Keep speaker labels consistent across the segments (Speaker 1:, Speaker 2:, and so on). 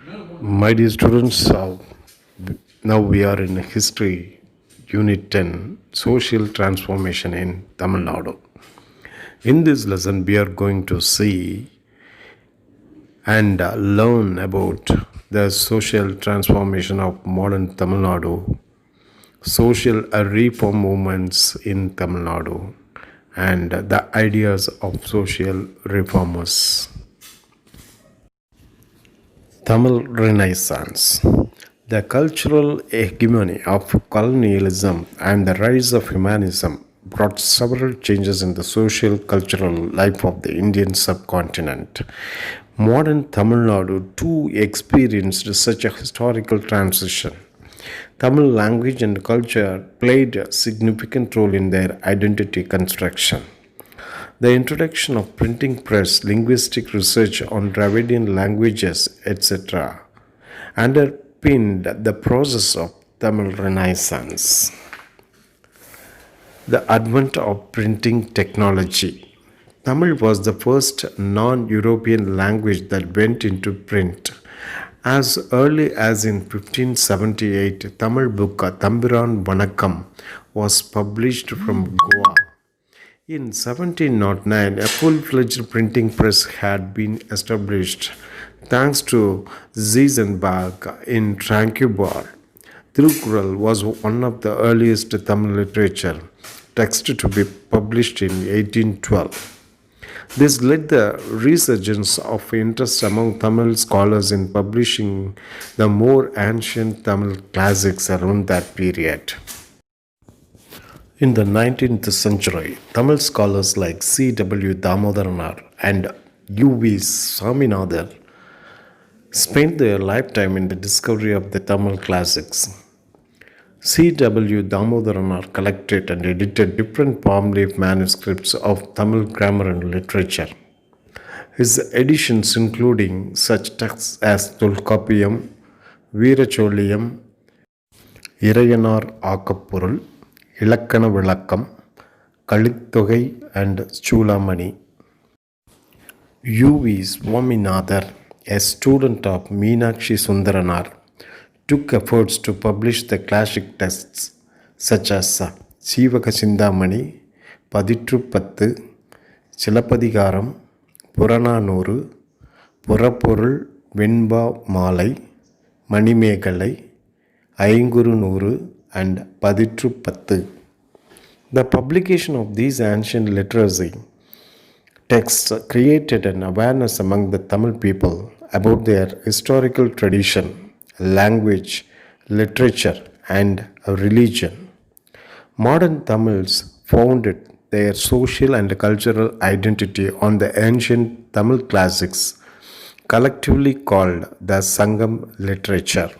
Speaker 1: My dear students, now we are in History, Unit 10, Social Transformation in Tamil Nadu. In this lesson, we are going to see and learn about the social transformation of modern Tamil Nadu, social reform movements in Tamil Nadu, and the ideas of social reformers. Tamil Renaissance. The cultural hegemony of colonialism and the rise of humanism brought several changes in the social cultural life of the Indian subcontinent. Modern Tamil Nadu too experienced such a historical transition. Tamil language and culture played a significant role in their identity construction. The introduction of printing press, linguistic research on Dravidian languages, etc., underpinned the process of Tamil Renaissance. The advent of printing technology. Tamil was the first non European language that went into print. As early as in 1578, Tamil book Tambiran Vanakkam was published from Goa. In 1709, a full-fledged printing press had been established thanks to Zeisenberg in Tranquebar. Thirukkural was one of the earliest Tamil literature text to be published in 1812. This led the resurgence of interest among Tamil scholars in publishing the more ancient Tamil classics around that period. In the 19th century, Tamil scholars like C.W. Damodaran and U.V. Swaminathan spent their lifetime in the discovery of the Tamil classics. C.W. Damodaran collected and edited different palm leaf manuscripts of Tamil grammar and literature. His editions including such texts as Tulkapiyam, Veeracholiyam, Irayanar Akapurul, இலக்கண விளக்கம் Kalithogai and Chulamani. U.V. Swaminathan, a student of Meenakshi Sundaranar, took efforts to publish the classic texts such as Sivaka Sindamani, Paditru Pattu, Chilapadigaram, Purananuru, Purapurul Venba Malai, Manimegalai, Ainguru Nuru, and Paditru Pattu. The publication of these ancient literacy texts created an awareness among the Tamil people about their historical tradition, language, literature, and religion. Modern Tamils founded their social and cultural identity on the ancient Tamil classics, collectively called the Sangam literature.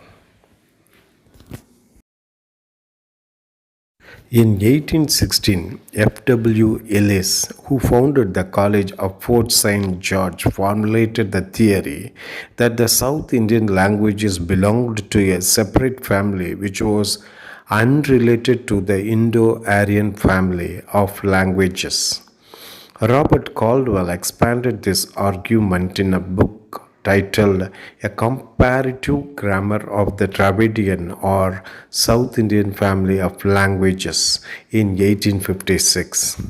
Speaker 1: In 1816, F.W. Ellis, who founded the College of Fort St. George, formulated the theory that the South Indian languages belonged to a separate family which was unrelated to the Indo-Aryan family of languages. Robert Caldwell expanded this argument in a book titled A Comparative Grammar of the Dravidian or South Indian Family of Languages in 1856.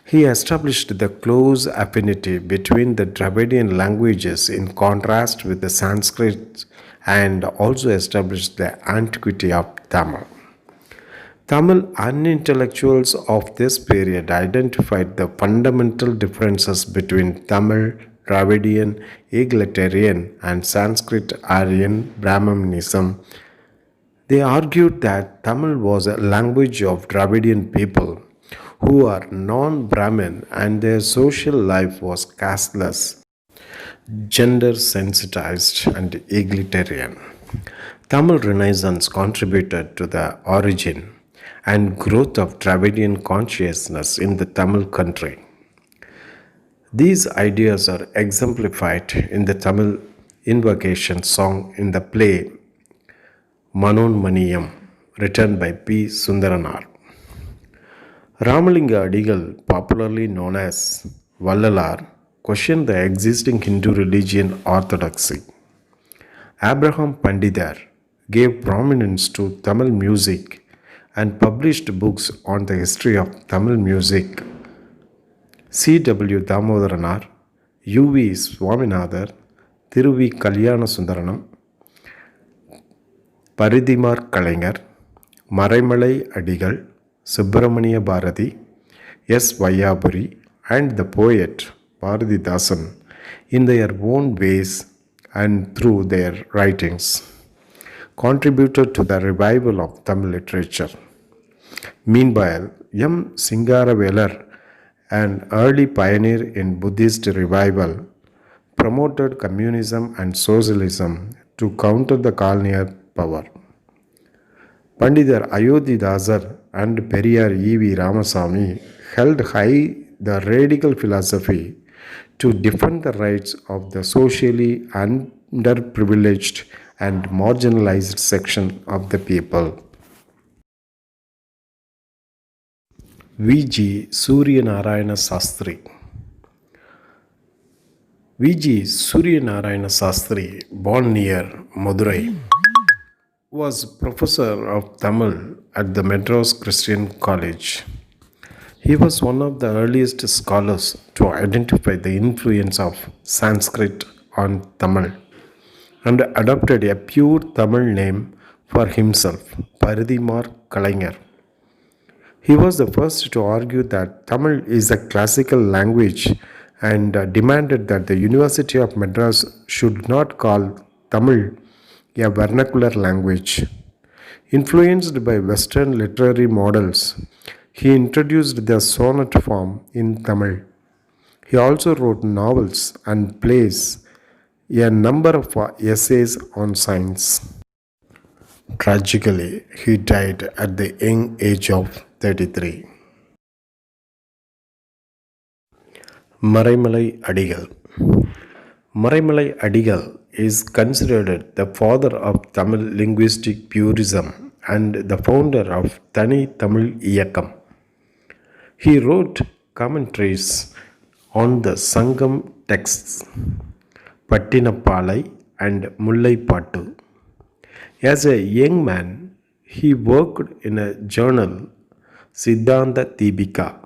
Speaker 1: He established the close affinity between the Dravidian languages in contrast with the Sanskrit and also established the antiquity of Tamil. Tamil unintellectuals of this period identified the fundamental differences between Tamil, Dravidian, egalitarian, and Sanskrit Aryan Brahmanism. They argued that Tamil was a language of Dravidian people who are non-Brahmin and their social life was casteless, gender sensitized, and egalitarian. Tamil Renaissance contributed to the origin and growth of Dravidian consciousness in the Tamil country. These ideas are exemplified in the Tamil invocation song in the play Manonmaniyam, written by P. Sundaranar. Ramalinga Adigal, popularly known as Vallalar, questioned the existing Hindu religion orthodoxy. Abraham Pandidar gave prominence to Tamil music and published books on the history of Tamil music. C.W. Damodaranar, U.V. Swaminathan, Thiruvi Kalyana Sundaranam, Paridimar Kalaignar, Marimali Adigal, Subramania Bharati, S. Vayapuri, and the poet Bharatidasan in their own ways and through their writings contributed to the revival of Tamil literature. Meanwhile, M. Singaravelar, an early pioneer in Buddhist revival, promoted communism and socialism to counter the colonial power. Pandidar Ayodhidasar and Periyar E.V. Ramasamy held high the radical philosophy to defend the rights of the socially underprivileged and marginalized section of the people. V.G. Suryanarayana Sastri. V.G. Suryanarayana Sastri, born near Madurai, was professor of Tamil at the Madras Christian College. He was one of the earliest scholars to identify the influence of Sanskrit on Tamil and adopted a pure Tamil name for himself, Paridimar Kalaignar. He was the first to argue that Tamil is a classical language and demanded that the University of Madras should not call Tamil a vernacular language. Influenced by Western literary models, he introduced the sonnet form in Tamil. He also wrote novels and plays, a number of essays on science. Tragically, he died at the young age of 33. Marimali Adigal. Marimali Adigal is considered the father of Tamil linguistic purism and the founder of Tani Tamil Iyakkam. He wrote commentaries on the Sangam texts, Pattinapalai and Mullai Pattu. As a young man, he worked in a journal, Siddhanta Deepika.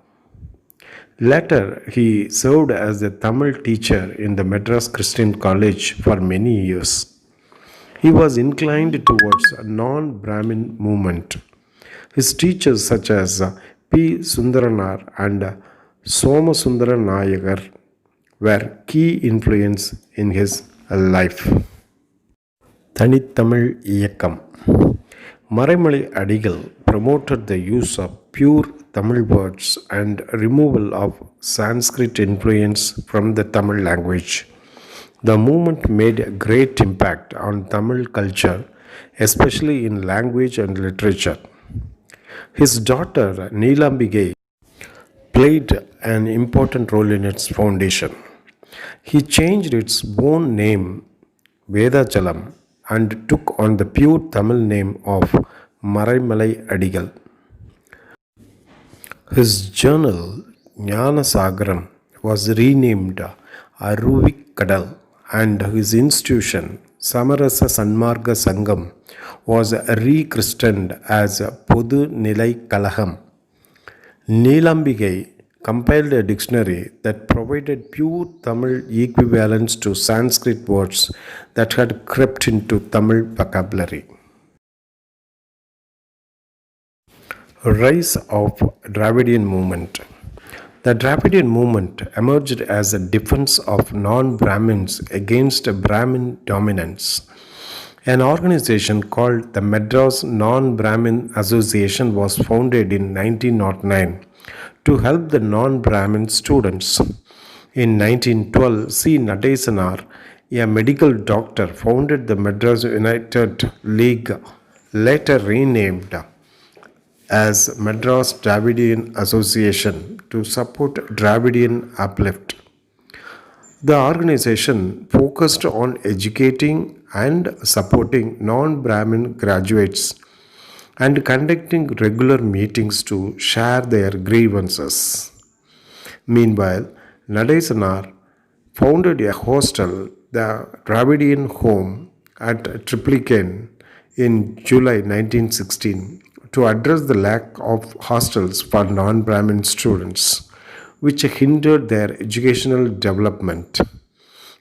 Speaker 1: Later, he served as a Tamil teacher in the Madras Christian College for many years. He was inclined towards a non-Brahmin movement. His teachers such as P. Sundaranar and Somasundara Nayagar were key influence in his life. Tamil Iyakkam. Marimali Adigal promoted the use of pure Tamil words and removal of Sanskrit influence from the Tamil language. The movement made a great impact on Tamil culture, especially in language and literature. His daughter Neelambigai played an important role in its foundation. He changed its own name, Vedachalam, and took on the pure Tamil name of Marimali Adigal. His journal Jnanasagaram was renamed Aruvikkadal and his institution Samarasa Sanmarga Sangam was rechristened as Podu Nilai Kalaham. Neelambigai compiled a dictionary that provided pure Tamil equivalents to Sanskrit words that had crept into Tamil vocabulary. Rise of Dravidian movement. The Dravidian movement emerged as a defense of non-Brahmins against Brahmin dominance. An organization called the Madras Non-Brahmin Association was founded in 1909 to help the non-Brahmin students. In 1912, C. Nadesanar, a medical doctor, founded the Madras United League, later renamed as Madras Dravidian Association to support Dravidian uplift. The organization focused on educating and supporting non-Brahmin graduates and conducting regular meetings to share their grievances. Meanwhile, Nadesanar founded a hostel, the Dravidian Home, at Triplicane in July 1916 to address the lack of hostels for non-Brahmin students, which hindered their educational development.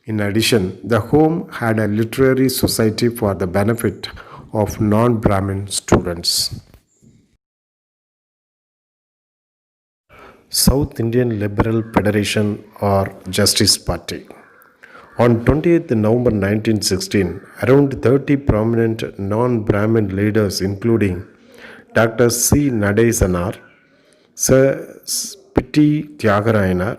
Speaker 1: In addition, the home had a literary society for the benefit of non-Brahmin students. South Indian Liberal Federation or Justice Party. On 20th November 1916, around 30 prominent non-Brahmin leaders including Dr. C. Nadesanar, Sir Pitti Tyagarayanar,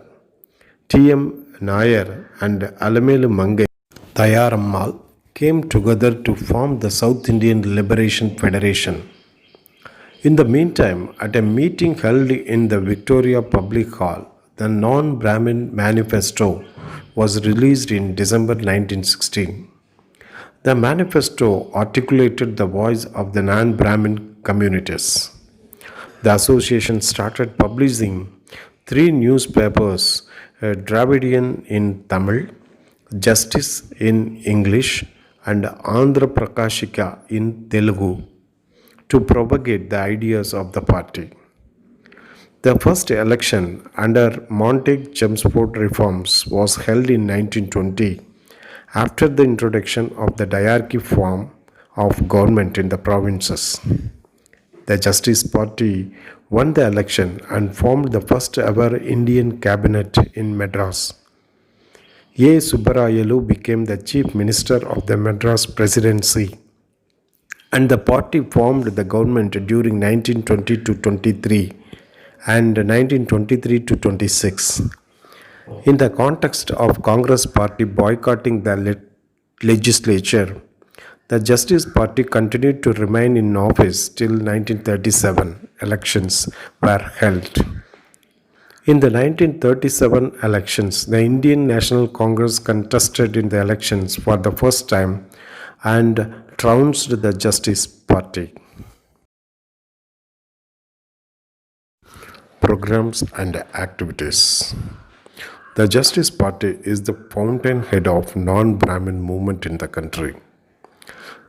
Speaker 1: T.M. Nair and Alamelu Mangai Tayarammal came together to form the South Indian Liberation Federation. In the meantime, at a meeting held in the Victoria Public Hall, the Non-Brahmin Manifesto was released in December 1916. The manifesto articulated the voice of the non-Brahmin communities. The association started publishing three newspapers, Dravidian in Tamil, Justice in English, and Andhra Prakashika in Telugu to propagate the ideas of the party. The first election under Montague Chelmsford reforms was held in 1920 after the introduction of the diarchy form of government in the provinces. The Justice Party won the election and formed the first ever Indian cabinet in Madras. A. Subbarayelu became the chief minister of the Madras presidency, and the party formed the government during 1920 to 23 and 1923 to 26. In the context of Congress party boycotting the legislature, the Justice Party continued to remain in office till 1937 elections were held. In the 1937 elections, the Indian National Congress contested in the elections for the first time and trounced the Justice Party. Programs and activities. The Justice Party is the fountainhead of non-Brahmin movement in the country.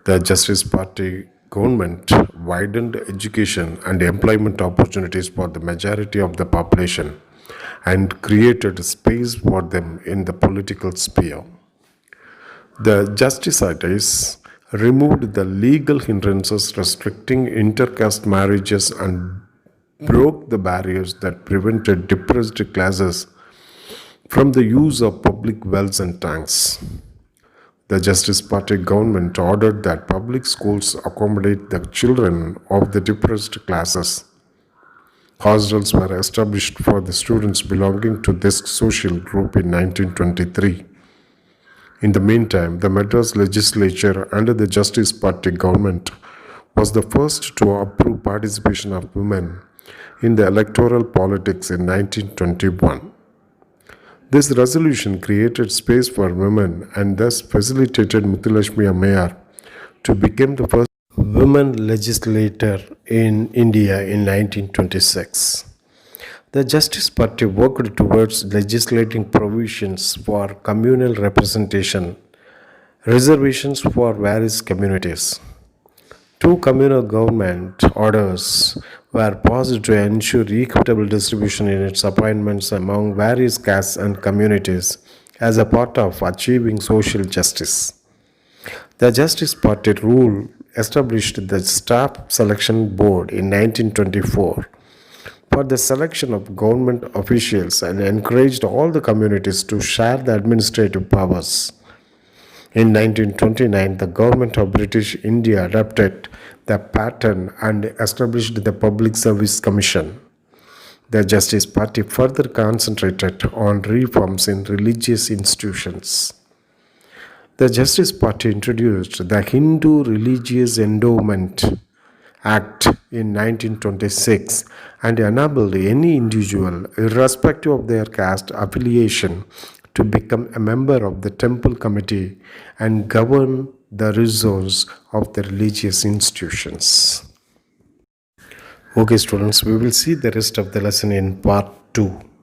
Speaker 1: The Justice Party government widened education and employment opportunities for the majority of the population and created space for them in the political sphere. The Justicities removed the legal hindrances restricting intercaste marriages and broke the barriers that prevented depressed classes from the use of public wells and tanks. The Justice Party government ordered that public schools accommodate the children of the depressed classes. Hostels were established for the students belonging to this social group in 1923. In the meantime, the Madras legislature under the Justice Party government was the first to approve participation of women in the electoral politics in 1921. This resolution created space for women and thus facilitated Muthulakshmi Ammayar to become the first women legislator in India in 1926. The Justice Party worked towards legislating provisions for communal representation, reservations for various communities. Two communal government orders were passed to ensure equitable distribution in its appointments among various castes and communities as a part of achieving social justice. The Justice Party rule established the Staff Selection Board in 1924 for the selection of government officials and encouraged all the communities to share the administrative powers. In 1929, the government of British India adopted the pattern and established the Public Service Commission. The Justice Party further concentrated on reforms in religious institutions. The Justice Party introduced the Hindu Religious Endowment Act in 1926 and enabled any individual, irrespective of their caste affiliation, to become a member of the temple committee and govern the resources of the religious institutions. Okay students, we will see the rest of the lesson in part 2.